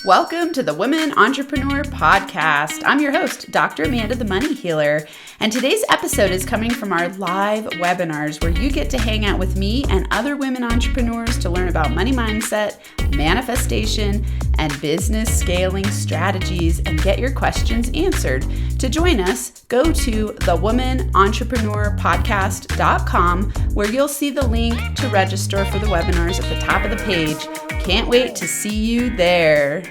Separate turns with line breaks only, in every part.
Welcome to the Women Entrepreneur Podcast. I'm your host, Dr. Amanda, the Money Healer. And today's episode is coming from our live webinars where you get to hang out with me and other women entrepreneurs to learn about money mindset, manifestation, and business scaling strategies and get your questions answered. To join us, go to thewomanentrepreneurpodcast.com where you'll see the link to register for the webinars at the top of the page. Can't wait to see you there.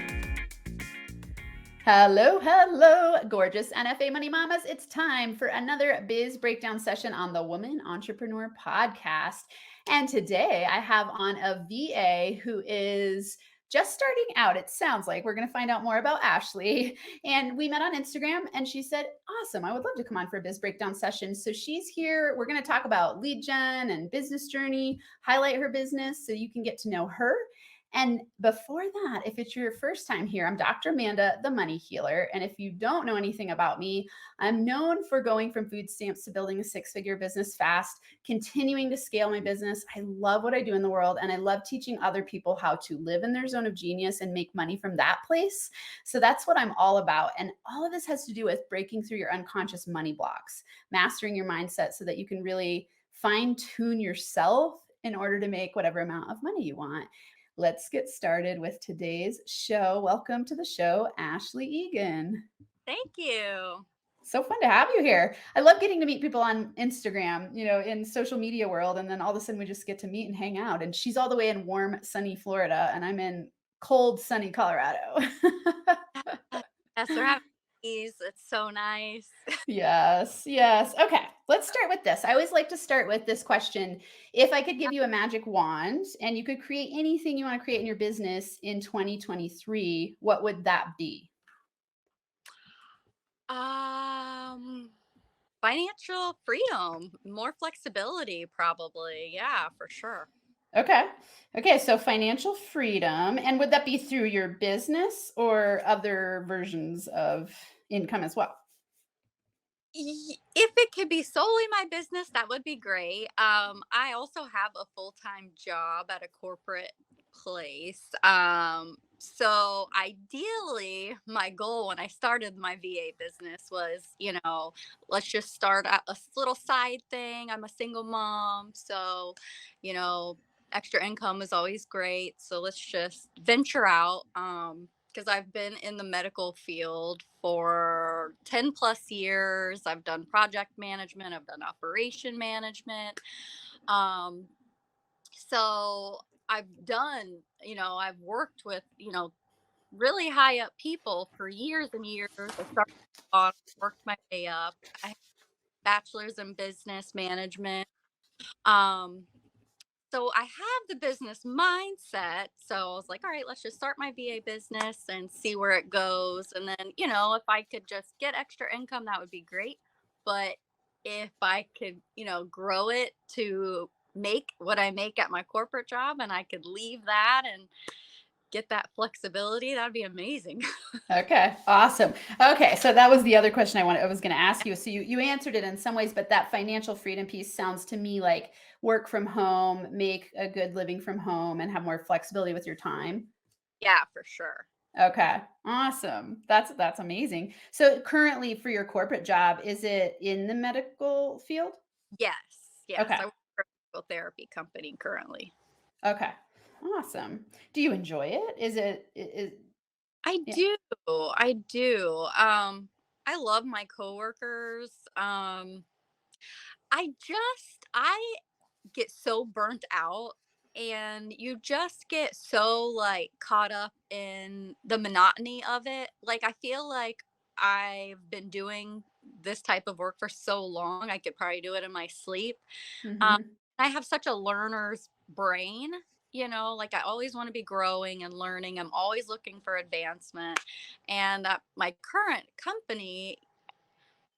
Hello, gorgeous NFA Money Mamas. It's time for another biz breakdown session on the Woman Entrepreneur Podcast. And today I have on a VA who is just starting out. It sounds like we're going to find out more about Ashley. And we met on Instagram and she said, awesome, I would love to come on for a biz breakdown session. So she's here. We're going to talk about lead gen and business journey, highlight her business so you can get to know her. And before that, if it's your first time here, I'm Dr. Amanda, the Money Healer. And if you don't know anything about me, I'm known for going from food stamps to building a six-figure business fast, continuing to scale my business. I love what I do in the world, and I love teaching other people how to live in their zone of genius and make money from that place. So that's what I'm all about. And all of this has to do with breaking through your unconscious money blocks, mastering your mindset so that you can really fine-tune yourself in order to make whatever amount of money you want. Let's get started with today's show. Welcome to the show, Ashley Eagan.
Thank you.
So fun to have you here. I love getting to meet people on Instagram, in social media world. And then all of a sudden we just get to meet and hang out. And she's all the way in warm, sunny Florida. And I'm in cold, sunny Colorado.
Yes, we're having these. It's so nice.
Yes. Okay, let's start with this. I always like to start with this question. If I could give you a magic wand and you could create anything you want to create in your business in 2023, what would that be?
Financial freedom, more flexibility, probably. Yeah, for sure.
Okay, so financial freedom. And would that be through your business or other versions of income as well?
If it could be solely my business, that would be great. I also have a full-time job at a corporate place. So ideally, my goal when I started my VA business was, let's just start a little side thing. I'm a single mom, so, extra income is always great. So let's just venture out. Because I've been in the medical field for 10 plus years. I've done project management, I've done operation management. So I've done, I've worked with, really high up people for years and years. I started off, worked my way up. I have a bachelor's in business management. So I have the business mindset. So I was like, all right, let's just start my VA business and see where it goes. And then, if I could just get extra income, that would be great. But if I could, grow it to make what I make at my corporate job and I could leave that and get that flexibility, that'd be amazing.
Okay, awesome. Okay, so that was the other question I was going to ask you. So you answered it in some ways, but that financial freedom piece sounds to me like work from home, make a good living from home, and have more flexibility with your time.
Yeah, for sure.
Okay, awesome. That's amazing. So currently for your corporate job, is it in the medical field?
Yes.
Okay.
I work for a physical therapy company currently.
Okay, awesome. Do you enjoy it?
I
Yeah.
do. I love my coworkers. I get so burnt out, and you just get so like caught up in the monotony of it. Like I feel like I've been doing this type of work for so long. I could probably do it in my sleep. Um,
Mm-hmm.
I have such a learner's brain, like I always want to be growing and learning. I'm always looking for advancement. And at my current company,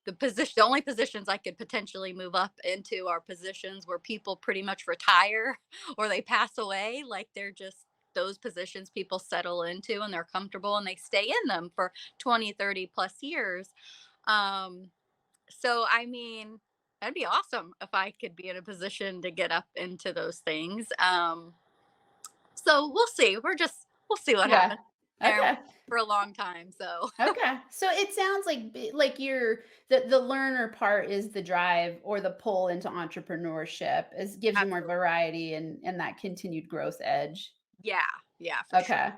the only positions I could potentially move up into are positions where people pretty much retire or they pass away. Like they're just those positions people settle into and they're comfortable and they stay in them for 20, 30 plus years. Um, so, I mean, that'd be awesome if I could be in a position to get up into those things. So we'll see. We'll see what
Yeah.
happens. there
Okay.
for a long time. So
Okay. So it sounds like you're the learner part is the drive or the pull into entrepreneurship is gives you more
absolutely.
variety and that continued growth edge.
Yeah. Yeah, for sure.
Okay.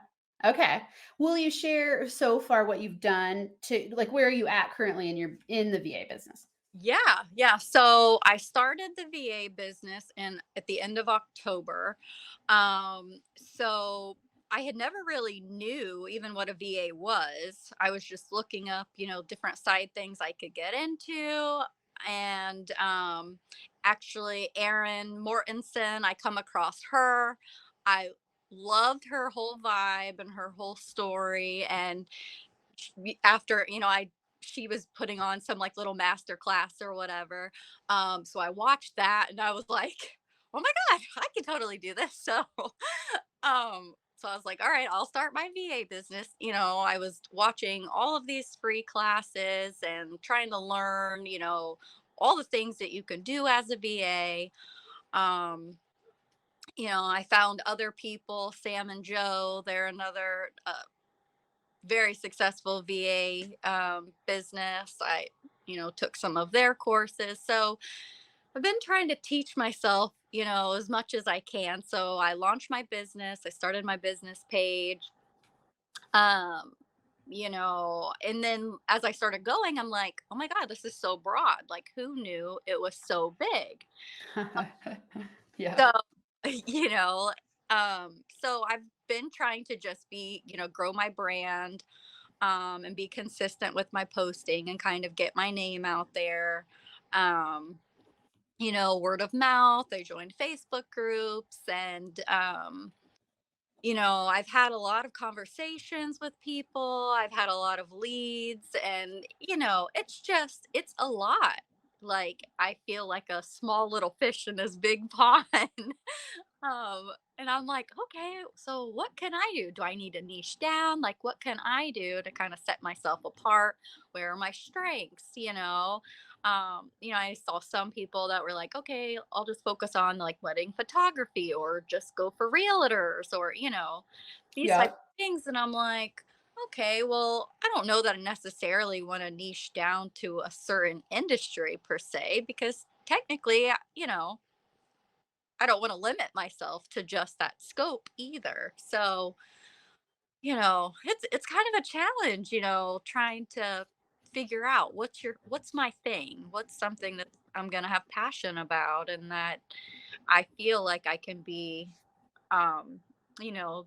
Okay. Will you share so far what you've done to like where are you at currently in the VA business?
Yeah, yeah. So I started the VA business in at the end of October. So I had never really knew even what a VA was. I was just looking up, different side things I could get into. And actually, Erin Mortensen, I come across her. I loved her whole vibe and her whole story. And after I she was putting on some like little master class or whatever, so I watched that and I was like, oh my god, I can totally do this. So I was like, all right, I'll start my VA business. I was watching all of these free classes and trying to learn, all the things that you can do as a VA. um I found other people, Sam and Joe, they're another very successful VA business. I, took some of their courses. So I've been trying to teach myself, as much as I can. So I launched my business. I started my business page. Um, and then as I started going, I'm like, oh my God, this is so broad. Like, who knew it was so big?
Yeah.
So, you know, so I've been trying to just be, grow my brand, and be consistent with my posting and kind of get my name out there. Um, word of mouth. I joined Facebook groups and, I've had a lot of conversations with people. I've had a lot of leads and, it's a lot. Like I feel like a small little fish in this big pond. And I'm like, okay, so what can I do? Do I need to niche down? Like, what can I do to kind of set myself apart? Where are my strengths? I saw some people that were like, okay, I'll just focus on like wedding photography or just go for realtors or, these type
Yeah.
of things. And I'm like, okay, well, I don't know that I necessarily want to niche down to a certain industry per se, because technically, I don't want to limit myself to just that scope either. So, it's kind of a challenge, trying to figure out what's my thing, what's something that I'm going to have passion about and that I feel like I can be um, you know,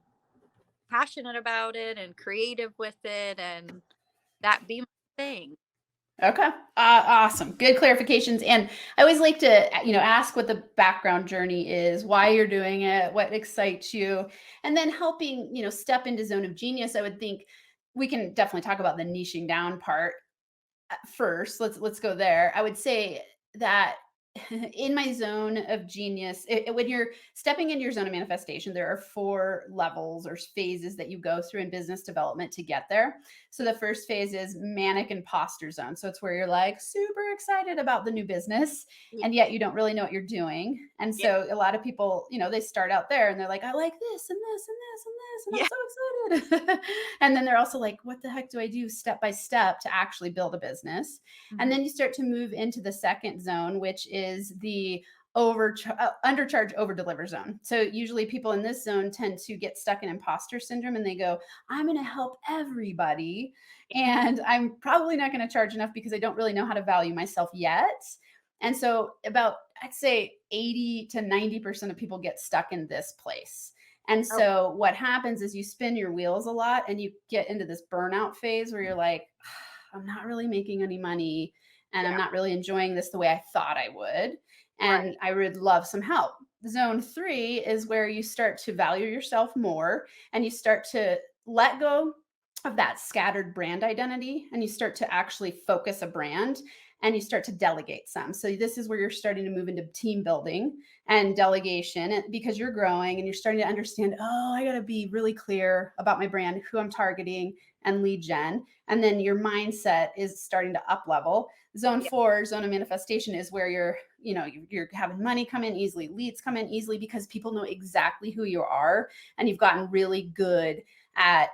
passionate about it and creative with it and that be my thing.
Okay. Awesome. Good clarifications. And I always like to, ask what the background journey is, why you're doing it, what excites you, and then helping, step into zone of genius. I would think we can definitely talk about the niching down part first. Let's go there. I would say that in my zone of genius, when you're stepping into your zone of manifestation, there are 4 levels or phases that you go through in business development to get there. So the first phase is manic imposter zone. So it's where you're like super excited about the new business
Yeah.
and yet you don't really know what you're doing. And
Yeah.
so a lot of people, they start out there and they're like, I like this and this and this and this, and I'm
Yeah.
so excited. And then they're also like, what the heck do I do step by step to actually build a business? And
Mhm.
then you start to move into the second zone, which is the undercharge over deliver zone. So usually people in this zone tend to get stuck in imposter syndrome and they go, I'm going to help everybody and I'm probably not going to charge enough because I don't really know how to value myself yet. And so about I'd say 80 to 90% of people get stuck in this place. And
Oh,
so what happens is you spin your wheels a lot and you get into this burnout phase where you're like, I'm not really making any money and I'm
yeah.
not really enjoying this the way I thought I would. And
Right.
I would love some help. Zone 3 is where you start to value yourself more and you start to let go of that scattered brand identity and you start to actually focus a brand and you start to delegate some. So this is where you're starting to move into team building and delegation because you're growing and you're starting to understand, oh, I got to be really clear about my brand, who I'm targeting and lead gen. And then your mindset is starting to up level. Zone
Yeah.
4, zone of manifestation, is where you're having money come in easily, leads come in easily because people know exactly who you are and you've gotten really good at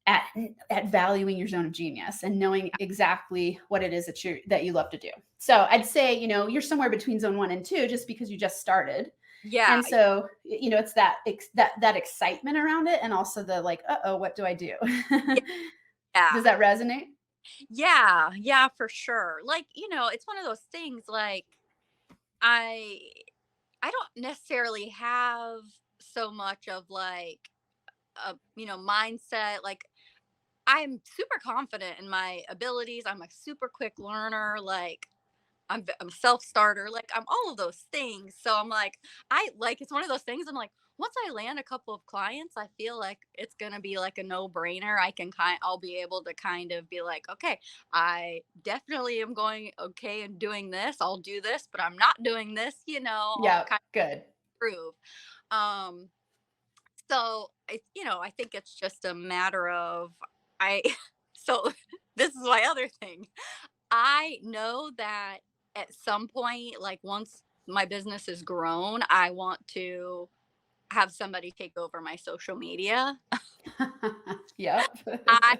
at at valuing your zone of genius and knowing exactly what it is that you love to do. So I'd say, you're somewhere between zone 1 and 2 just because you just started.
Yeah.
And so, it's that excitement around it, and also the like, "Uh-oh, what do I do?"
Yeah. Yeah.
Does that resonate?
Yeah. Yeah, for sure. Like, it's one of those things like I I don't necessarily have so much of like a, mindset. Like I'm super confident in my abilities. I'm a super quick learner. Like I'm a self starter. Like I'm all of those things. So I'm like, it's one of those things. I'm like, once I land a couple of clients, I feel like it's gonna be like a no brainer. I'll be able to kind of be like, okay, I definitely am going okay and doing this. I'll do this, but I'm not doing this. I'll
Yeah,
kind
good.
of prove. Um, so I think it's just a matter of I. So this is my other thing. I know that at some point, like once my business is grown, I want to have somebody take over my social media.
Yep.
I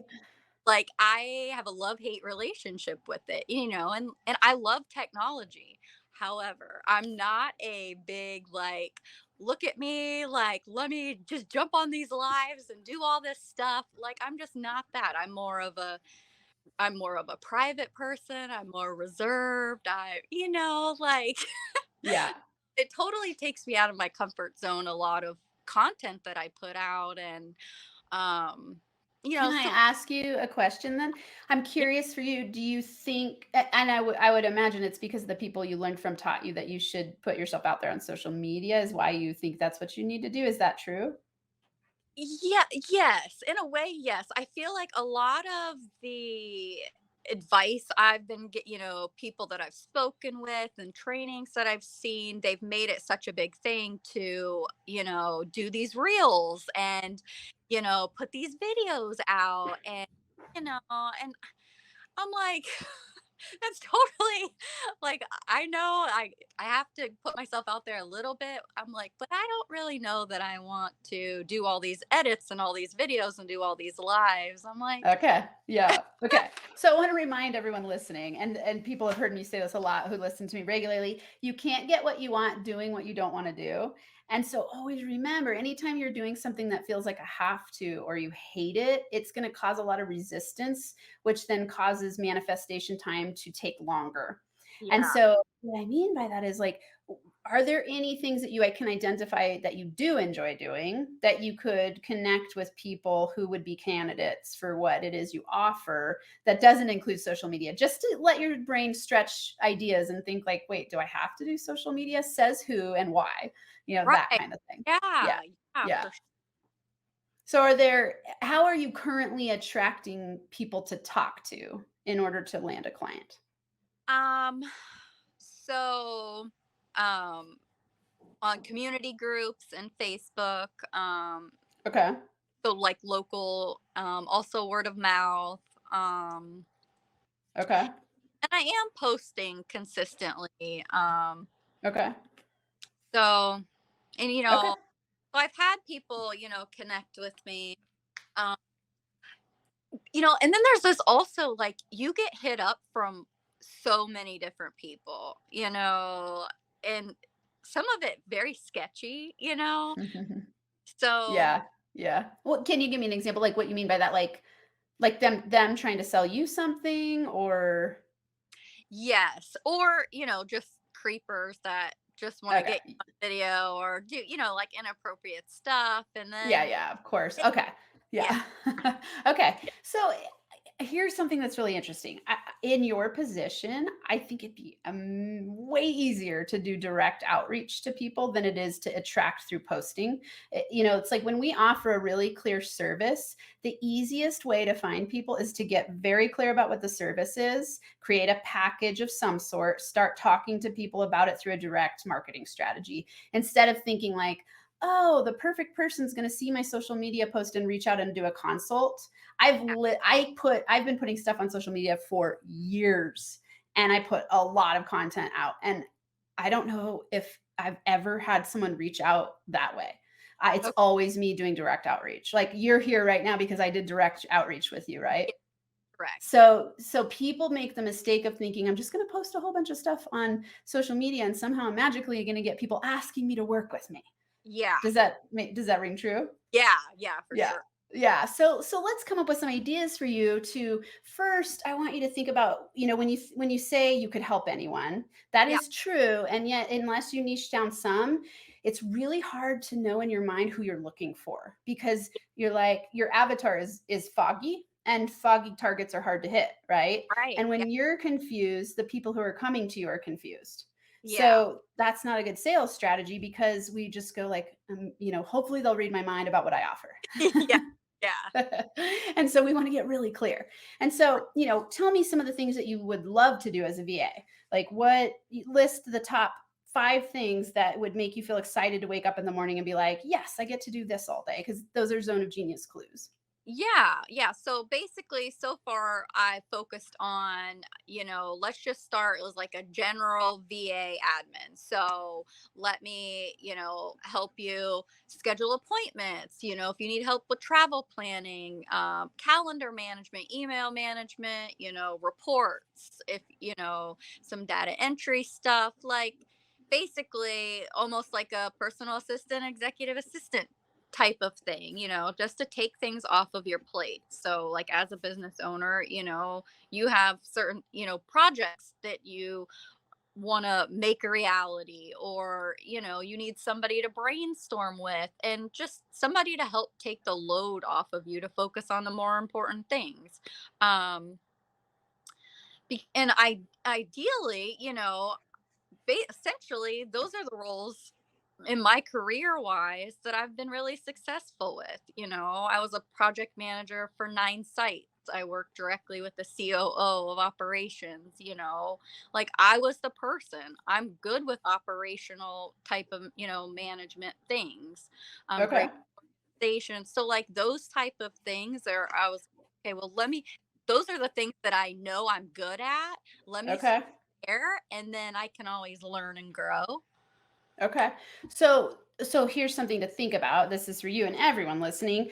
I have a love-hate relationship with it, and I love technology. However, I'm not a big like look at me, like let me just jump on these lives and do all this stuff. Like I'm just not that. I'm more of a private person. I'm more reserved. Like
Yeah.
it totally takes me out of my comfort zone, a lot of content that I put out. And um
Can I
so
ask you a question then? I'm
yeah,
curious for you, do you think and I would imagine it's because the people you learned from taught you that you should put yourself out there on social media is why you think that's what you need to do. Is that true?
yeah, yes, in a way, yes. I feel like a lot of the advice I've been get people that I've spoken with and trainings that I've seen, they've made it such a big thing to do these reels and put these videos out. And I'm like, that's totally like I know I have to put myself out there a little bit. I'm like, but I don't really know that I want to do all these edits and all these videos and do all these lives. I'm like,
Okay. Yeah. Okay. So I want to remind everyone listening, and people have heard me say this a lot who listen to me regularly. You can't get what you want doing what you don't want to do. And so always remember, anytime you're doing something that feels like a have to or you hate it, it's going to cause a lot of resistance, which then causes manifestation time to take longer. And
yeah,
so what I mean by that is like, are there any things that you can identify that you do enjoy doing that you could connect with people who would be candidates for what it is you offer that doesn't include social media, just to let your brain stretch ideas and think like, wait, do I have to do social media? Says who and why? That
right,
kind of thing. Yeah.
yeah, yeah,
Yeah.
for sure.
So how are you currently attracting people to talk to in order to land a client?
Um, so, um, on community groups and Facebook,
Okay.
so like local, also word of mouth,
Okay.
and I am posting consistently.
Okay.
So, and
Okay.
so I've had people, connect with me. Um, and then there's this also like you get hit up from so many different people, and some of it very sketchy. So,
Yeah, yeah. Well, can you give me an example, like, what you mean by that? Like them trying to sell you something or
yes, or, just creepers that just want to get
okay.
you on video or do, like inappropriate stuff. And
Yeah,
then,
yeah, of course.
it,
Okay.
yeah,
Yeah. Okay. So here's something that's really interesting. In your position, I think it'd be way easier to do direct outreach to people than it is to attract through posting. It's like when we offer a really clear service, the easiest way to find people is to get very clear about what the service is, create a package of some sort, start talking to people about it through a direct marketing strategy instead of thinking like, oh, the perfect person's going to see my social media post and reach out and do a consult. I've been putting stuff on social media for years, and I put a lot of content out, and I don't know if I've ever had someone reach out that way. It's
Okay.
always me doing direct outreach. Like you're here right now because I did direct outreach with you, right?
Yeah, correct. Yeah.
So people make the mistake of thinking I'm just going to post a whole bunch of stuff on social media and somehow magically going to get people asking me to work with me.
Yeah.
Does that ring true?
Yeah. Yeah, for
Yeah.
sure.
Yeah. So let's come up with some ideas for you to first I want you to think about, when you say you could help anyone, that
Yeah.
is true. And yet unless you niche down some, it's really hard to know in your mind who you're looking for because you're like your avatar is foggy and foggy targets are hard to hit, right?
Right.
And
Yeah.
when you're confused, the people who are coming to you are confused.
Yeah.
So that's not a good sales strategy because we just go like, hopefully they'll read my mind about what I offer.
Yeah. Yeah.
And so we want to get really clear. And so, tell me some of the things that you would love to do as a VA. Like list the top 5 things that would make you feel excited to wake up in the morning and be like, yes, I get to do this all day because those are zone of genius clues.
Yeah, yeah. So basically, so far I focused on, let's just start. It was like a general VA admin. So let me, help you schedule appointments. If you need help with travel planning, calendar management, email management, reports, if, some data entry stuff, like basically almost like a personal assistant, executive assistant type of thing, just to take things off of your plate. So, like, as a business owner, you have certain, projects that you want to make a reality, or, you need somebody to brainstorm with, and just somebody to help take the load off of you to focus on the more important things. Um, and ideally, essentially those are the roles in my career wise that I've been really successful with. I was a project manager for 9 sites. I worked directly with the COO of operations, like I was the person. I'm good with operational type of, management things.
Okay.
Great stations. So like those type of things are I was okay, well let me those are the things that I know I'm good at. Let me
Okay.
there, and then I can always learn and grow.
Okay. So here's something to think about. This is for you and everyone listening.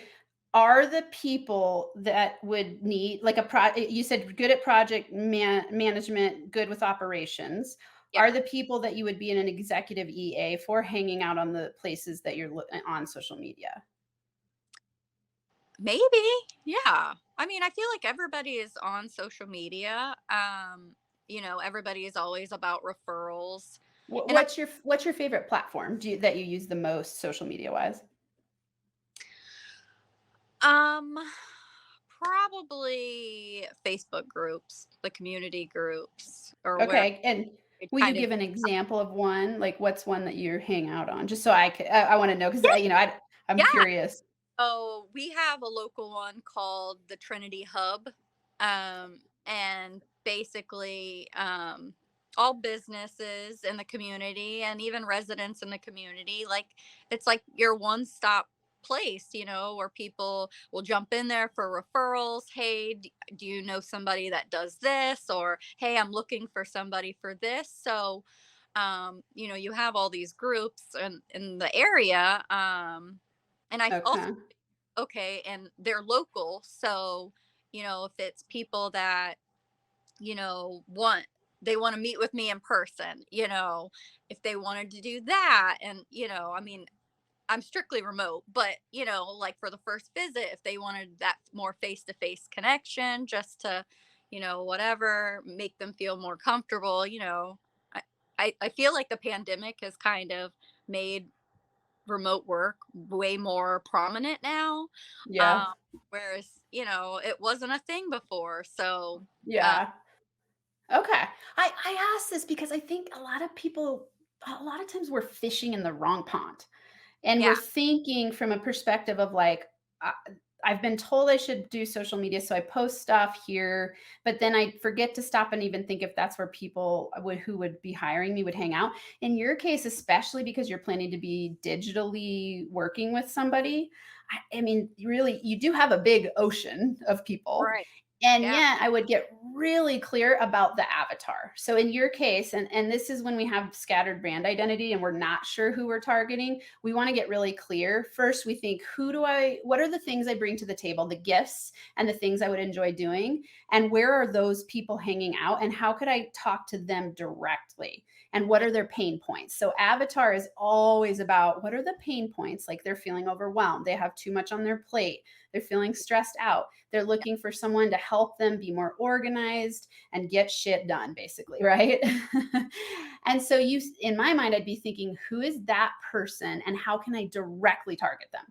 Are the people that would need like you said good at management, good with operations.
Yeah,
Are the people that you would be in an executive EA for hanging out on the places that you're on social media?
maybe. Yeah. I mean, I feel like everybody is on social media. Everybody is always about referrals. And
What's your favorite platform that you use the most social media wise?
um probably Facebook groups, the community groups, or where
Okay, and
it
will you
kind of
give an example of one? Like, what's one that you hang out on? Just so I wanna know 'cause,
yeah,
I'm
yeah.
curious.
Oh, we have a local one called the Trinity Hub. And basically, all businesses in the community and even residents in the community, like it's like your one stop place, where people will jump in there for referrals. Hey, do you know somebody that does this? Or, hey, I'm looking for somebody for this. So, you have all these groups in the area. And I also
Okay,
okay, and they're local. So, if it's people that, want they want to meet with me in person, if they wanted to do that. And, I mean, I'm strictly remote, but, like for the first visit, if they wanted that more face to face connection, just to, whatever, make them feel more comfortable, I, I feel like the pandemic has kind of made remote work way more prominent now.
yeah,
Um, whereas, it wasn't a thing before. So, uh,
yeah. Okay. I ask this because I think a lot of times we're fishing in the wrong pond. And we're
yeah,
thinking from a perspective of like, uh, I've been told I should do social media, so I post stuff here, but then I forget to stop and even think if that's where people who would be hiring me would hang out. In your case, especially because you're planning to be digitally working with somebody, I mean, really, you do have a big ocean of people.
right.
And
Yeah,
yet, I would get really clear about the avatar. So in your case, and this is when we have scattered brand identity and we're not sure who we're targeting, we want to get really clear. First, we think, what are the things I bring to the table, the gifts and the things I would enjoy doing? And where are those people hanging out? And how could I talk to them directly? And what
Yeah.
are their pain points? So avatar is always about what are the pain points? Like they're feeling overwhelmed, they have too much on their plate, they're feeling stressed out, they're looking for someone to help them be more organized and get shit done, basically, right? And so in my mind, I'd be thinking, who is that person and how can I directly target them?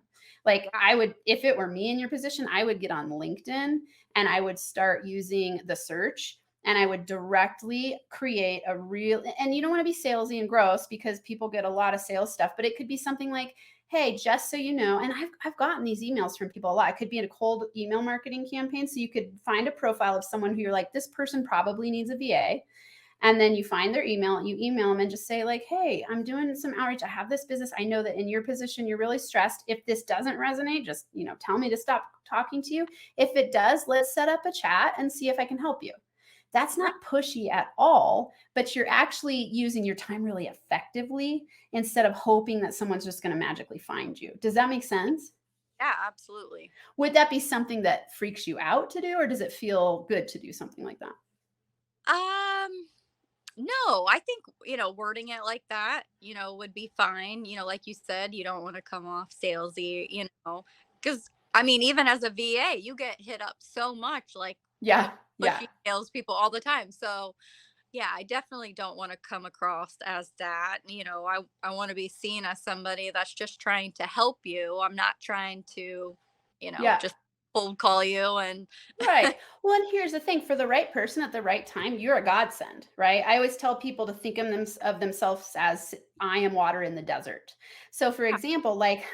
Like
Wow.
I would, if it were me in your position, I would get on LinkedIn and I would start using the search and I would directly create a real, and you don't want to be salesy and gross because people get a lot of sales stuff, but it could be something like, hey, just so you know, and I've gotten these emails from people a lot. It could be in a cold email marketing campaign. So you could find a profile of someone who you're like, this person probably needs a VA. And then you find their email, you email them and just say, like, hey, I'm doing some outreach. I have this business. I know that in your position, you're really stressed. If this doesn't resonate, just, tell me to stop talking to you. If it does, let's set up a chat and see if I can help you. That's
Right.
not pushy at all, but you're actually using your time really effectively instead of hoping that someone's just going to magically find you. Does that make sense?
Yeah, absolutely.
Would that be something that freaks you out to do, or does it feel good to do something like that?
Um, no, I think, wording it like that, would be fine. Like you said, you don't want to come off salesy, because I mean, even as a VA, you get hit up so much, like,
Yeah. Yeah.
pushy salespeople all the time. So, yeah, I definitely don't want to come across as that. I want to be seen as somebody that's just trying to help you. I'm not trying to,
Yeah.
just cold call you and
Right. Well, and here's the thing, for the right person at the right time, you're a godsend, right? I always tell people to think of themselves as I am water in the desert. So for example, like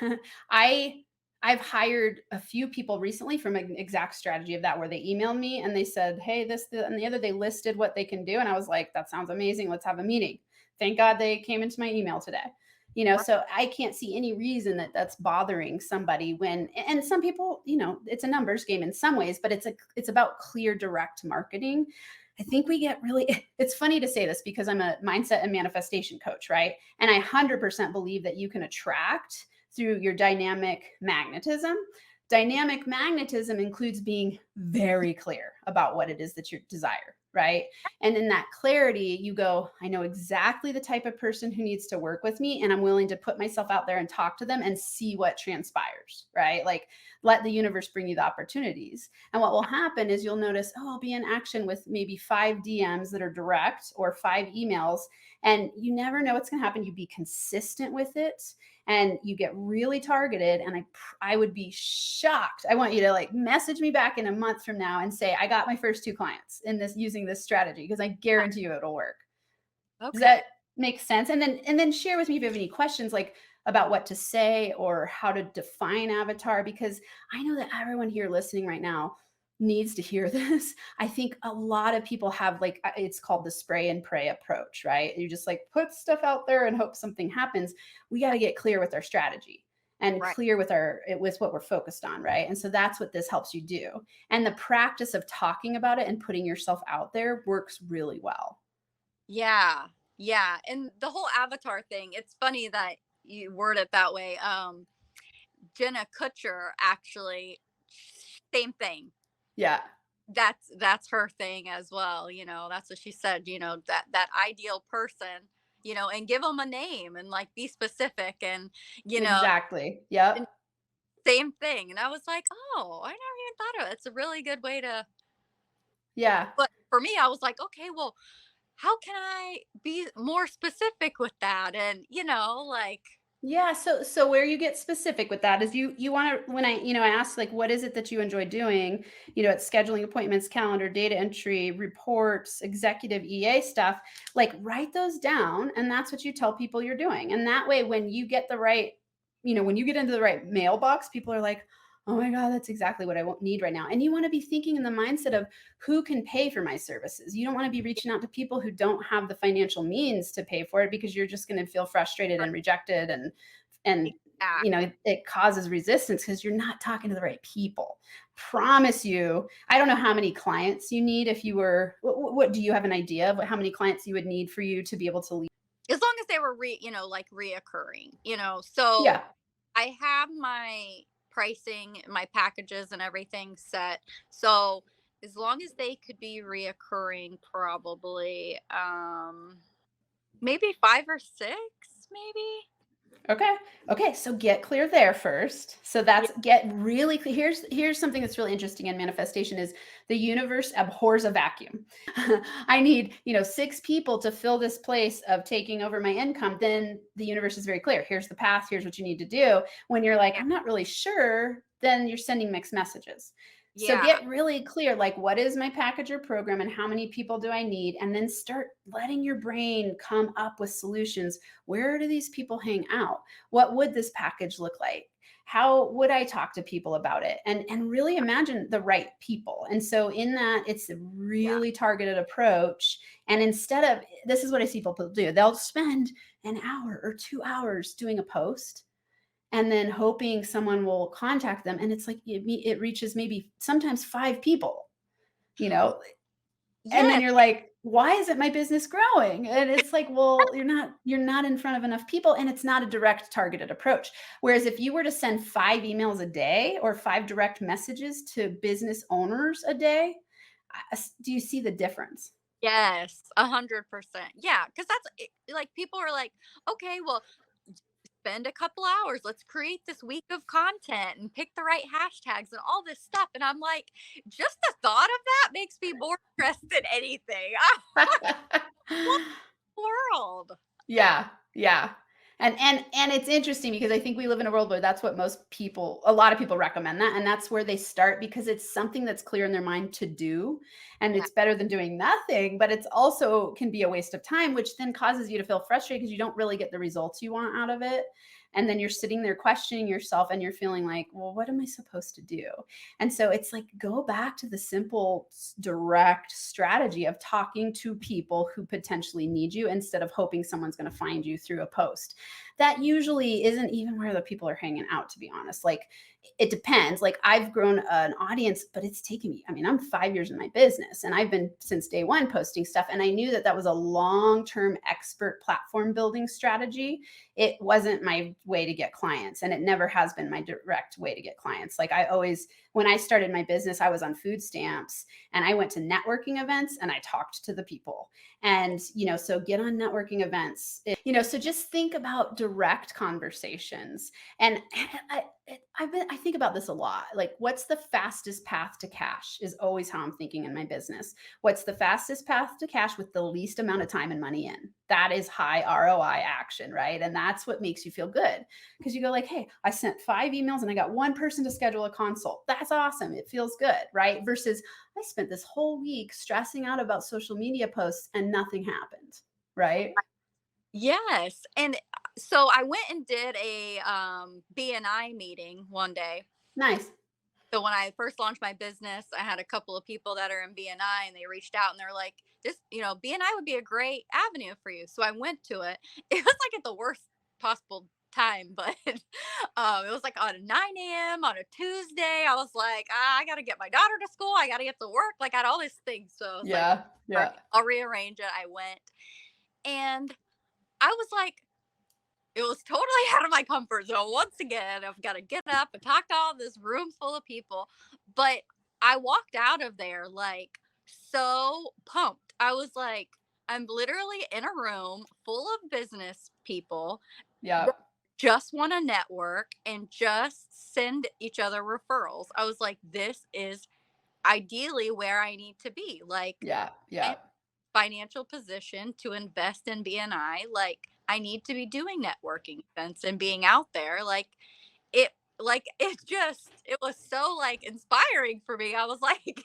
I I've hired a few people recently from an exact strategy of that where they emailed me and they said, "Hey, and the other." They listed what they can do and I was like, "That sounds amazing. Let's have a meeting." Thank God they came into my email today. So I can't see any reason that that's bothering somebody when, and some people, it's a numbers game in some ways, but it's about clear direct marketing. I think we get really, it's funny to say this because I'm a mindset and manifestation coach, right? And I 100% believe that you can attract through your dynamic magnetism. Dynamic magnetism includes being very clear about what it is that you desire, right? And in that clarity, you go, I know exactly the type of person who needs to work with me, and I'm willing to put myself out there and talk to them and see what transpires, right? Like, let the universe bring you the opportunities. And what will happen is you'll notice, oh, I'll be in action with maybe 5 DMs that are direct or 5 emails. And you never know what's going to happen. You be consistent with it and you get really targeted. And I would be shocked. I want you to like message me back in a month from now and say, I got my first 2 clients in this using this strategy because I guarantee you it'll work. Does
okay.
that make sense? And then share with me if you have any questions like about what to say or how to define avatar because I know that everyone here listening right now needs to hear this. I think a lot of people have like it's called the spray and pray approach, right? You just like put stuff out there and hope something happens. We got to get clear with our strategy and
Right.
clear with what we're focused on, right? And so that's what this helps you do. And the practice of talking about it and putting yourself out there works really well.
Yeah. Yeah. And the whole avatar thing, it's funny that you word it that way. Jenna Kutcher actually same thing.
Yeah.
That's her thing as well. That's what she said, that ideal person, and give them a name and like be specific and you know
Exactly.
and
Yep.
same thing. And I was like, oh, I never even thought of it. It's a really good way to,
Yeah.
but for me, I was like, okay, well, how can I be more specific with that? And like,
Yeah, so where you get specific with that is you want to when I ask like what is it that you enjoy doing, it's scheduling appointments, calendar, data entry, reports, executive EA stuff, like write those down and that's what you tell people you're doing. And that way when you get the right, when you get into the right mailbox, people are like, "Oh my God, that's exactly what I won't need right now." And you want to be thinking in the mindset of who can pay for my services. You don't want to be reaching out to people who don't have the financial means to pay for it because you're just going to feel frustrated and rejected and
exactly.
it causes resistance because you're not talking to the right people. promise you, I don't know how many clients you need. If you were, what do you have an idea of how many clients you would need for you to be able to leave?
As long as they were like reoccurring, so
Yeah.
I have my pricing, my packages and everything set. So as long as they could be reoccurring, probably maybe 5 or 6, maybe.
Okay. Okay. So get clear there first. So
Yeah.
that's get really clear. Here's something that's really interesting in manifestation is the universe abhors a vacuum. I need, 6 people to fill this place of taking over my income. Then the universe is very clear. Here's the path. Here's what you need to do. When you're like, I'm not really sure, then you're sending mixed messages. So
Yeah.
get really clear, like, what is my package or program and how many people do I need? And then start letting your brain come up with solutions. Where do these people hang out? What would this package look like? How would I talk to people about it? And really imagine the right people. And so in that, it's a
Yeah.
really targeted approach. And instead of, this is what I see people do, they'll spend an hour or 2 hours doing a post and then hoping someone will contact them. And it's like it reaches maybe sometimes 5 people, you know, and then
Yes.
you're like, why isn't my business growing? And it's like, well, you're not in front of enough people, and it's not a direct targeted approach. Whereas if you were to send 5 emails a day or 5 direct messages to business owners a day, do you see the difference?
Yes, 100%. Yeah, because like people are like, okay, well, spend a couple hours. Let's create this week of content and pick the right hashtags and all this stuff. And I'm like, just the thought of that makes me more stressed than anything. What world?
Yeah, yeah. And it's interesting because I think we live in a world where that's what a lot of people recommend that, and that's where they start because it's something that's clear in their mind to do, and
Yeah.
it's better than doing nothing, but it's also can be a waste of time, which then causes you to feel frustrated because you don't really get the results you want out of it. And then you're sitting there questioning yourself and you're feeling like, well, what am I supposed to do? And so it's like go back to the simple, direct strategy of talking to people who potentially need you instead of hoping someone's going to find you through a post. That usually isn't even where the people are hanging out, to be honest. Like it depends. Like I've grown an audience, but it's taken me, I mean, I'm 5 years in my business and I've been since day one posting stuff. And I knew that that was a long-term expert platform building strategy. It wasn't my way to get clients, and it never has been my direct way to get clients. Like I always, when I started my business, I was on food stamps and I went to networking events and I talked to the people. And, so get on networking events, so just think about direct conversations. And I think about this a lot. Like, what's the fastest path to cash is always how I'm thinking in my business. What's the fastest path to cash with the least amount of time and money in? That is high ROI action, right? And that's what makes you feel good because you go like, hey, I sent 5 emails and I got one person to schedule a consult. That's awesome. It feels good, right? Versus I spent this whole week stressing out about social media posts and nothing happened, right?
Yes. And so I went and did a BNI meeting one day.
Nice.
So when I first launched my business, I had a couple of people that are in BNI and they reached out and they're like, this, BNI would be a great avenue for you. So I went to it. It was like at the worst possible time, but it was like on 9 a.m. on a Tuesday. I was like, I got to get my daughter to school. I got to get to work. Like I had all these things. So I was like,
Yeah.
"Whatever,
Yeah.
I'll rearrange it." I went and I was like, it was totally out of my comfort zone. Once again, I've got to get up and talk to all this room full of people. But I walked out of there like so pumped. I was like, I'm literally in a room full of business people
Yeah.
that just want to network and just send each other referrals. I was like, this is ideally where I need to be. Like,
Yeah.
I
Yeah.
financial position to invest in BNI, like I need to be doing networking events and being out there. It was so like inspiring for me. I was like,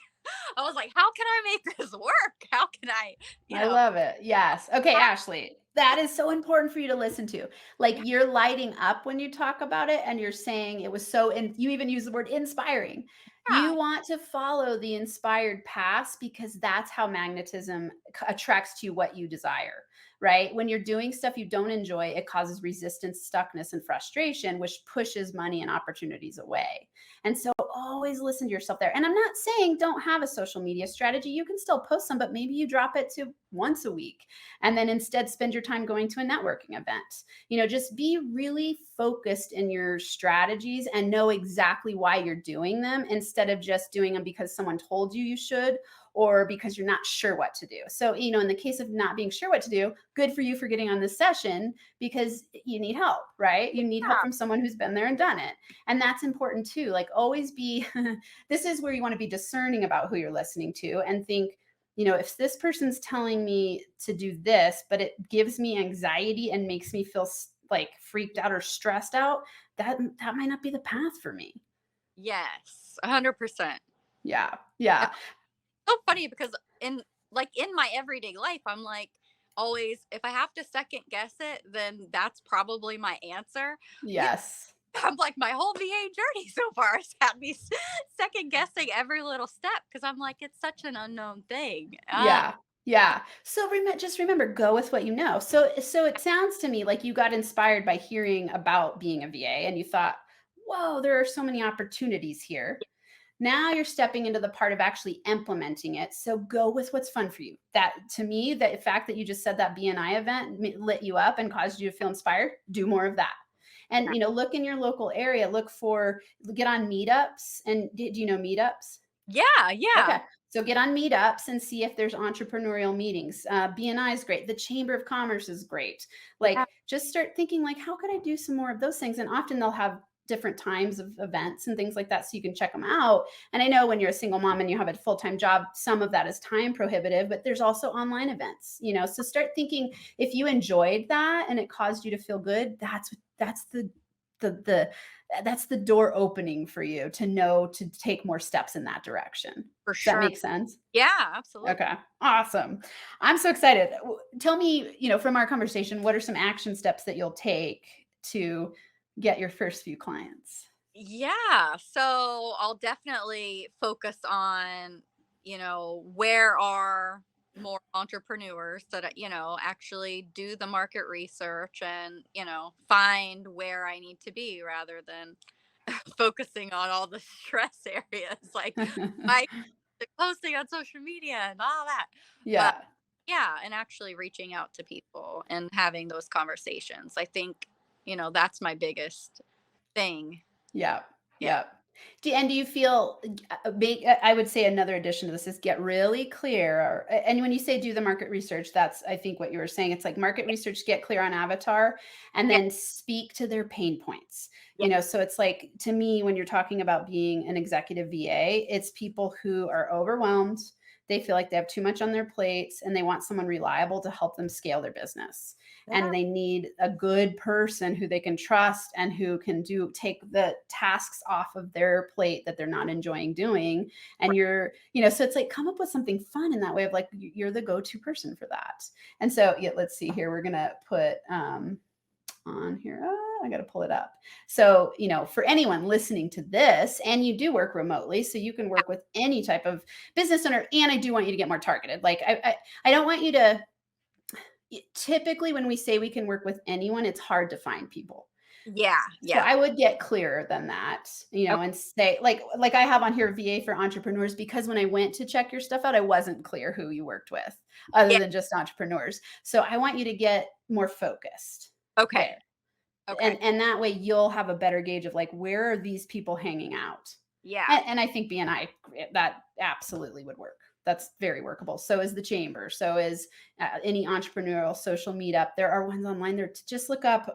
I was like, how can I make this work? How can I, you
I
know,
love it. Yes. Okay,
how-
Ashley, that is so important for you to listen to. Like
yeah,
you're lighting up when you talk about it and you're saying it was so, and you even use the word inspiring. You
yeah,
want to follow the inspired path because that's how magnetism attracts to you what you desire, right? When you're doing stuff you don't enjoy, it causes resistance, stuckness, and frustration, which pushes money and opportunities away. And so always listen to yourself there. And I'm not saying don't have a social media strategy. You can still post some, but maybe you drop it to once a week and then instead spend your time going to a networking event. Just be really focused in your strategies and know exactly why you're doing them instead of just doing them because someone told you should or because you're not sure what to do. So, in the case of not being sure what to do, good for you for getting on this session because you need help, right? You need help
Yeah.
from someone who's been there and done it. And that's important too. Like always be, this is where you want to be discerning about who you're listening to and think, if this person's telling me to do this, but it gives me anxiety and makes me feel like freaked out or stressed out, that might not be the path for me.
Yes, 100%.
Yeah. Yeah.
So funny because in my everyday life, I'm like always, if I have to second guess it, then that's probably my answer. Yeah,
Yes.
I'm like my whole VA journey so far has had me second guessing every little step because I'm like it's such an unknown thing.
Yeah. Yeah. So just remember, go with what you know. So it sounds to me like you got inspired by hearing about being a VA and you thought, whoa, there are so many opportunities here. Now you're stepping into the part of actually implementing it. So go with what's fun for you. That to me, the fact that you just said that BNI event lit you up and caused you to feel inspired, do more of that. And look in your local area, get on meetups. And do you know meetups?
Yeah, yeah,
Okay. So get on meetups and see if there's entrepreneurial meetings. BNI is great. The Chamber of Commerce is great.
yeah.
Like just start thinking like, how could I do some more of those things? And often they'll have different times of events and things like that. So you can check them out. And I know when you're a single mom and you have a full-time job, some of that is time prohibitive, but there's also online events, so start thinking if you enjoyed that and it caused you to feel good, the that's the door opening for you to know to take more steps in that direction.
For
Does that
sure.
make sense?
Yeah, absolutely.
Okay. Awesome. I'm so excited. Tell me, from our conversation, what are some action steps that you'll take to get your first few clients?
Yeah, so I'll definitely focus on, where are more entrepreneurs that, actually do the market research and, find where I need to be rather than focusing on all the stress areas like I posting on social media and all that. But
Yeah.
yeah, and actually reaching out to people and having those conversations. I think, that's my biggest thing.
Yeah.
Yeah.
Yeah. Do you feel I would say another addition to this is get really clear. And when you say do the market research, that's, I think, what you were saying. It's like market research, get clear on avatar, and
Yeah.
then speak to their pain points.
Yeah.
So it's like, to me, when you're talking about being an executive VA, it's people who are overwhelmed. They feel like they have too much on their plates and they want someone reliable to help them scale their business,
Yeah.
and they need a good person who they can trust and who can take the tasks off of their plate that they're not enjoying doing. And so it's like, come up with something fun in that way of like, you're the go-to person for that. And so, yeah, let's see here. We're going to put, on here. I got to pull it up. So, for anyone listening to this, and you do work remotely, so you can work with any type of business owner. And I do want you to get more targeted. Like, I don't want you to, typically when we say we can work with anyone, it's hard to find people.
Yeah.
So
Yeah.
I would get clearer than that,
Okay.
and say like I have on here VA for entrepreneurs, because when I went to check your stuff out, I wasn't clear who you worked with other
Yeah.
than just entrepreneurs. So I want you to get more focused
Okay.
there.
Okay.
And that way you'll have a better gauge of like, where are these people hanging out?
Yeah.
And I think BNI, that absolutely would work. That's very workable. So is the chamber. So is any entrepreneurial social meetup. There are ones online there to just look up.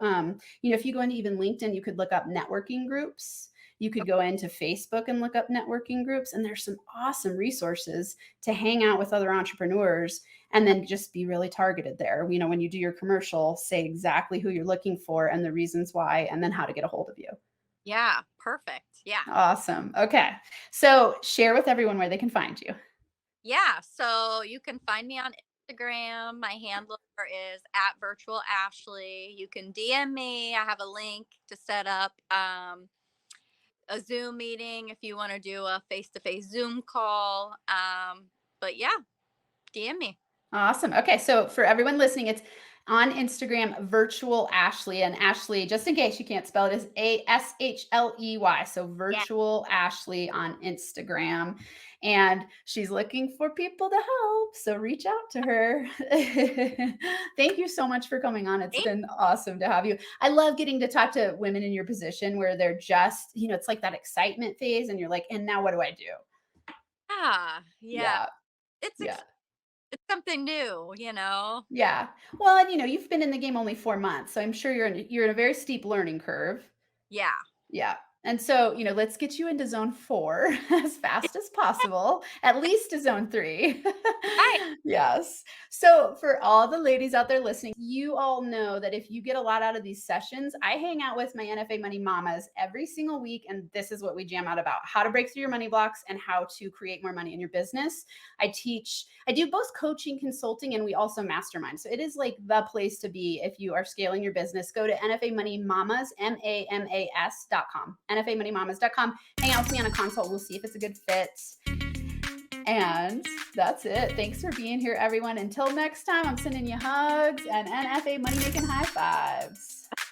If you go into even LinkedIn, you could look up networking groups. You could go into Facebook and look up networking groups. And there's some awesome resources to hang out with other entrepreneurs and then just be really targeted there. When you do your commercial, say exactly who you're looking for and the reasons why, and then how to get a hold of you.
Yeah. Perfect. Yeah.
Awesome. Okay. So share with everyone where they can find you.
Yeah. So you can find me on Instagram. My handle is at virtual Ashley. You can DM me. I have a link to set up a Zoom meeting if you want to do a face to face Zoom call. But yeah, DM me.
Awesome. Okay. So for everyone listening, it's On Instagram, virtual Ashley. And Ashley, just in case you can't spell it, is Ashley. So
Yeah.
virtual Ashley on Instagram. And she's looking for people to help. So reach out to her. Thank you so much for coming on. It's been awesome to have you. I love getting to talk to women in your position where they're just, it's like that excitement phase, and you're like, and now what do I do?
Yeah. Yeah.
Yeah.
It's
Yeah.
it's something new, you know.
Yeah. Well, and you've been in the game only 4 months, so I'm sure you're in a very steep learning curve.
Yeah.
Yeah. And so, let's get you into zone 4 as fast as possible, at least to zone 3.
Right.
Yes. So, for all the ladies out there listening, you all know that if you get a lot out of these sessions, I hang out with my NFA Money Mamas every single week, and this is what we jam out about: how to break through your money blocks and how to create more money in your business. I do both coaching, consulting, and we also mastermind. So, it is like the place to be if you are scaling your business. Go to NFA Money Mamas, MAMAS.com. NFAmoneymamas.com. Hang out with me on a consult. We'll see if it's a good fit. And that's it. Thanks for being here, everyone. Until next time, I'm sending you hugs and NFA money making high fives.